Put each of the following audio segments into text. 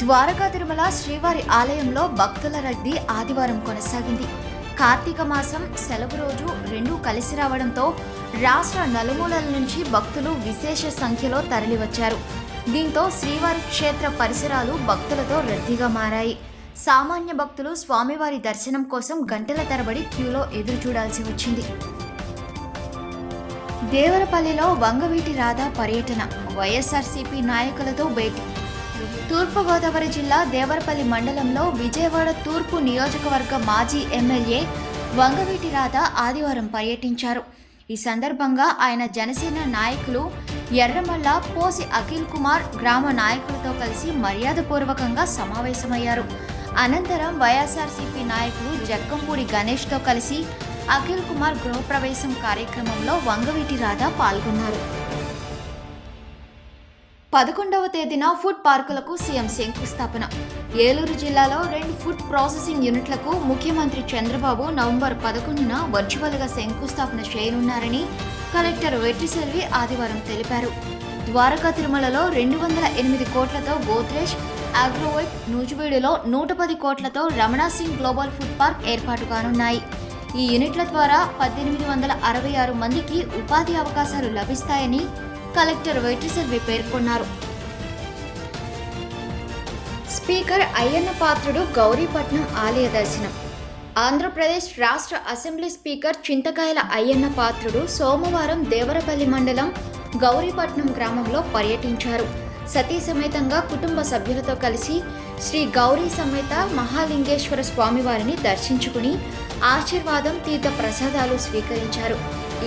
ద్వారకా తిరుమల శ్రీవారి ఆలయంలో భక్తుల రద్దీ ఆదివారం కొనసాగింది. కార్తీక మాసం సెలవు రోజు రెండూ కలిసి రావడంతో రాష్ట్ర నలుమూలల నుంచి భక్తులు విశేష సంఖ్యలో తరలివచ్చారు. దీంతో శ్రీవారి క్షేత్ర పరిసరాలు భక్తులతో రద్దీగా మారాయి. సామాన్య భక్తులు స్వామివారి దర్శనం కోసం గంటల తరబడి క్యూలో ఎదురు చూడాల్సి వచ్చింది. దేవరపల్లిలో వంగవీటి రాధా పర్యటన, వైఎస్ఆర్సీపీ నాయకులతో భేటీ. తూర్పుగోదావరి జిల్లా దేవరపల్లి మండలంలో విజయవాడ తూర్పు నియోజకవర్గ మాజీ ఎమ్మెల్యే వంగవీటి రాధా ఆదివారం పర్యటించారు. ఈ సందర్భంగా ఆయన జనసేన నాయకులు ఎర్రమల్ల, పోసి అఖిల్ కుమార్ గ్రామ నాయకులతో కలిసి మర్యాదపూర్వకంగా సమావేశమయ్యారు. అనంతరం వైఎస్ఆర్సీపీ నాయకులు జక్కంపూడి గణేష్తో కలిసి అఖిల్ కుమార్ గృహప్రవేశం కార్యక్రమంలో వంగవీటి రాధా పాల్గొన్నారు. 11వ తేదీన ఫుడ్ పార్కులకు సీఎం శంకుస్థాపన. ఏలూరు జిల్లాలో 2 ఫుడ్ ప్రాసెసింగ్ యూనిట్లకు ముఖ్యమంత్రి చంద్రబాబు నవంబర్ 11న వర్చువల్గా శంకుస్థాపన చేయనున్నారని కలెక్టర్ వెట్రిసెల్వి ఆదివారం తెలిపారు. ద్వారకా తిరుమలలో 208 కోట్లతో గోద్రేజ్ అగ్రోవైట్, నూజివీడులో 110 కోట్లతో Ramana Singh global food park ఏర్పాటు కానున్నాయి. ఈ యూనిట్ల ద్వారా 1866 మందికి ఉపాధి అవకాశాలు లభిస్తాయని కలెక్టర్ వెట్రిసెల్వి పేర్కొన్నారు. స్పీకర్ అయ్యన్న పాత్రుడు గౌరీపట్నం ఆలయ దర్శనం. ఆంధ్రప్రదేశ్ రాష్ట్ర అసెంబ్లీ స్పీకర్ చింతకాయల అయ్యన్న పాత్రుడు సోమవారం దేవరపల్లి మండలం గౌరీపట్నం గ్రామంలో పర్యటించారు. సతీ సమేతంగా కుటుంబ సభ్యులతో కలిసి శ్రీ గౌరీ సమేత మహాలింగేశ్వర స్వామివారిని దర్శించుకుని ఆశీర్వాదం, తీర్థ ప్రసాదాలు స్వీకరించారు.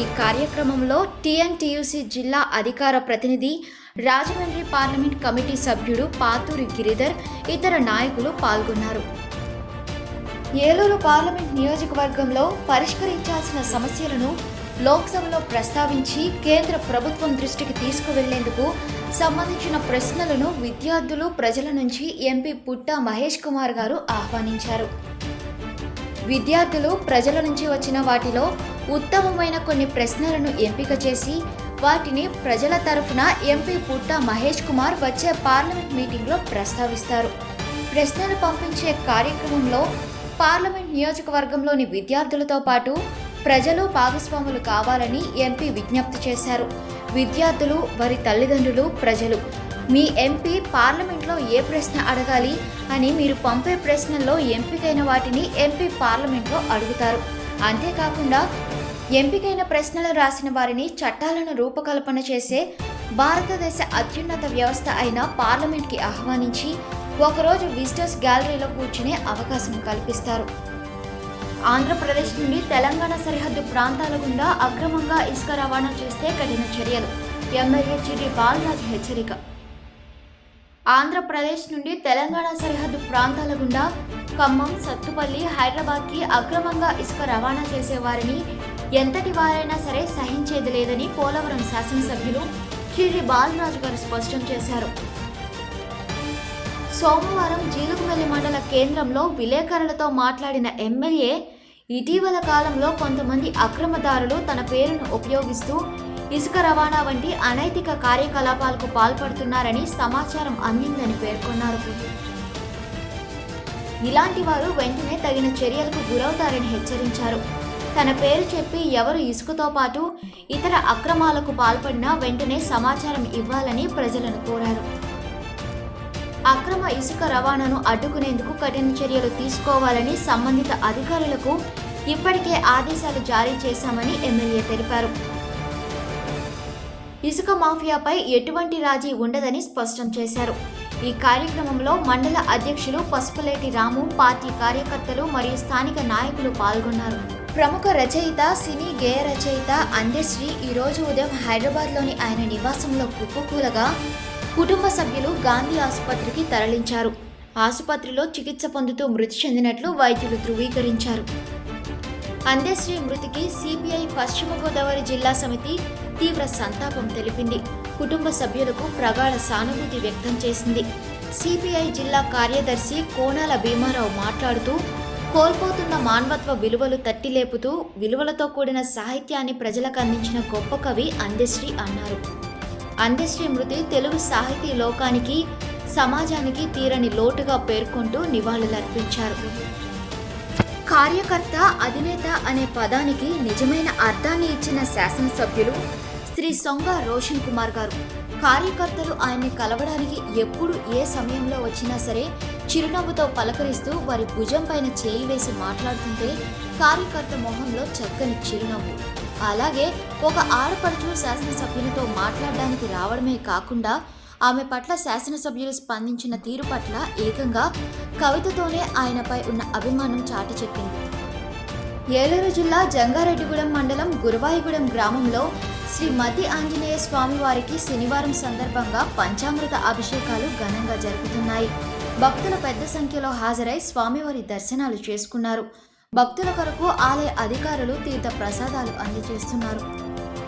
ఈ కార్యక్రమంలో టీఎన్టీయూసీ జిల్లా అధికార ప్రతినిధి, రాజమండ్రి పార్లమెంట్ కమిటీ సభ్యుడు పాతూరి గిరిధర్, ఇతర నాయకులు పాల్గొన్నారు. ఏలూరు పార్లమెంట్ నియోజకవర్గంలో పరిష్కరించాల్సిన సమస్యలను లోక్సభలో ప్రస్తావించి కేంద్ర ప్రభుత్వం దృష్టికి తీసుకువెళ్లేందుకు సంబంధించిన ప్రశ్నలను విద్యార్థులు, ప్రజల నుంచి ఎంపీ పుట్టా మహేష్ కుమార్ గారు ఆహ్వానించారు. విద్యార్థులు, ప్రజల నుంచి వచ్చిన వాటిలో ఉత్తమమైన కొన్ని ప్రశ్నలను ఎంపిక చేసి వాటిని ప్రజల తరఫున ఎంపీ పుట్టా మహేష్ కుమార్ వచ్చే పార్లమెంట్ మీటింగ్లో ప్రస్తావిస్తారు. ప్రశ్నలు పంపించే కార్యక్రమంలో పార్లమెంట్ నియోజకవర్గంలోని విద్యార్థులతో పాటు ప్రజలు భాగస్వాములు కావాలని ఎంపీ విజ్ఞప్తి చేశారు. విద్యార్థులు, వారి తల్లిదండ్రులు, ప్రజలు మీ ఎంపీ పార్లమెంట్లో ఏ ప్రశ్న అడగాలి అని మీరు పంపే ప్రశ్నల్లో ఎంపికైన వాటిని ఎంపీ పార్లమెంట్లో అడుగుతారు. అంతేకాకుండా ఎంపికైన ప్రశ్నలు రాసిన వారిని చట్టాలను రూపకల్పన చేసే భారతదేశ అత్యున్నత వ్యవస్థ అయిన పార్లమెంట్కి ఆహ్వానించి ఒకరోజు విజిటర్స్ గ్యాలరీలో కూర్చునే అవకాశం కల్పిస్తారు. ఆంధ్రప్రదేశ్ నుండి తెలంగాణ సరిహద్దు ప్రాంతాల గుండా అక్రమంగా ఇసుక రవాణా చేస్తే కఠిన చర్యలు, ఎమ్మెల్యే చిర్రి బాలరాజ్ హెచ్చరిక. ఆంధ్రప్రదేశ్ నుండి తెలంగాణ సరిహద్దు ప్రాంతాల గుండా ఖమ్మం, సత్తుపల్లి, హైదరాబాద్కి అక్రమంగా ఇసుక రవాణా చేసేవారిని ఎంతటి వారైనా సరే సహించేది లేదని పోలవరం శాసనసభ్యులు చిర్రి బాలరాజు గారు స్పష్టం చేశారు. సోమవారం జీలుగుమెల్లి మండల కేంద్రంలో విలేకరులతో మాట్లాడిన ఎమ్మెల్యే, ఇటీవల కాలంలో కొంతమంది అక్రమదారులు తన పేరును ఉపయోగిస్తూ ఇసుక రవాణా వంటి అనైతిక కార్యకలాపాలకు పాల్పడుతున్నారని సమాచారం అందిందని పేర్కొన్నారు. ఇలాంటి వారు వెంటనే తగిన చర్యలకు గురవుతారని హెచ్చరించారు. తన పేరు చెప్పి ఎవరు ఇసుకతో పాటు ఇతర అక్రమాలకు పాల్పడినా వెంటనే సమాచారం ఇవ్వాలని ప్రజలను కోరారు. అక్రమ ఇసుక రవాణాను అడ్డుకునేందుకు కఠిన చర్యలు తీసుకోవాలని సంబంధిత అధికారులకు ఇప్పటికే ఆదేశాలు జారీ చేశామని ఎమ్మెల్యే తెలిపారు. ఇసుక మాఫియాపై ఎటువంటి రాజీ ఉండదని స్పష్టం చేశారు. ఈ కార్యక్రమంలో మండల అధ్యక్షులు పసుపులేటి రాము, పార్టీ కార్యకర్తలు మరియు స్థానిక నాయకులు పాల్గొన్నారు. ప్రముఖ రచయిత, సినీ గేయ రచయిత అందశ్రీ ఈరోజు ఉదయం హైదరాబాద్లోని ఆయన నివాసంలో కుప్పకూలగా కుటుంబ సభ్యులు గాంధీ ఆసుపత్రికి తరలించారు. ఆసుపత్రిలో చికిత్స పొందుతూ మృతి చెందినట్లు వైద్యులు ధృవీకరించారు. అందశ్రీ మృతికి సిపిఐ పశ్చిమ గోదావరి జిల్లా సమితి తీవ్ర సంతాపం తెలిపింది. కుటుంబ సభ్యులకు ప్రగాఢ సానుభూతి వ్యక్తం చేసింది. సిపిఐ జిల్లా కార్యదర్శి కోనాల భీమారావు మాట్లాడుతూ కోల్పోతున్న మానవత్వ విలువలు తట్టి లేపుతూ విలువలతో కూడిన సాహిత్యాన్ని ప్రజలకు అందించిన గొప్ప కవి అందశ్రీ అన్నారు. అందశ్రీ మృతి తెలుగు సాహితీ లోకానికి, సమాజానికి తీరని లోటుగా పేర్కొంటూ నివాళులర్పించారు. కార్యకర్త, అధినేత అనే పదానికి నిజమైన అర్థాన్ని ఇచ్చిన శాసనసభ్యులు శ్రీ సొంగ రోషన్ కుమార్ గారు. కార్యకర్తలు ఆయన్ని కలవడానికి ఎప్పుడు ఏ సమయంలో వచ్చినా సరే చిరునవ్వుతో పలకరిస్తూ వారి భుజం పైన చేయి వేసి మాట్లాడుతుంటే కార్యకర్త మొహంలో చక్కని చిరునవ్వు. అలాగే ఒక ఆడపడుచు శాసనసభ్యునితో మాట్లాడడానికి రావడమే కాకుండా ఆమె పట్ల శాసనసభ్యులు స్పందించిన తీరు పట్ల ఏకంగా కవితతోనే ఆయనపై ఉన్న అభిమానం చాటి చెప్పింది. ఏలూరు జిల్లా జంగారెడ్డిగూడెం మండలం గురువాయిగూడెం గ్రామంలో శ్రీ మద్ది ఆంజనేయ స్వామి వారికి శనివారం సందర్భంగా పంచామృత అభిషేకాలు ఘనంగా జరుగుతున్నాయి. భక్తులు పెద్ద సంఖ్యలో హాజరై స్వామివారి దర్శనాలు చేసుకున్నారు. భక్తుల కొరకు ఆలయ అధికారులు తీర్థ ప్రసాదాలు అందజేస్తున్నారు.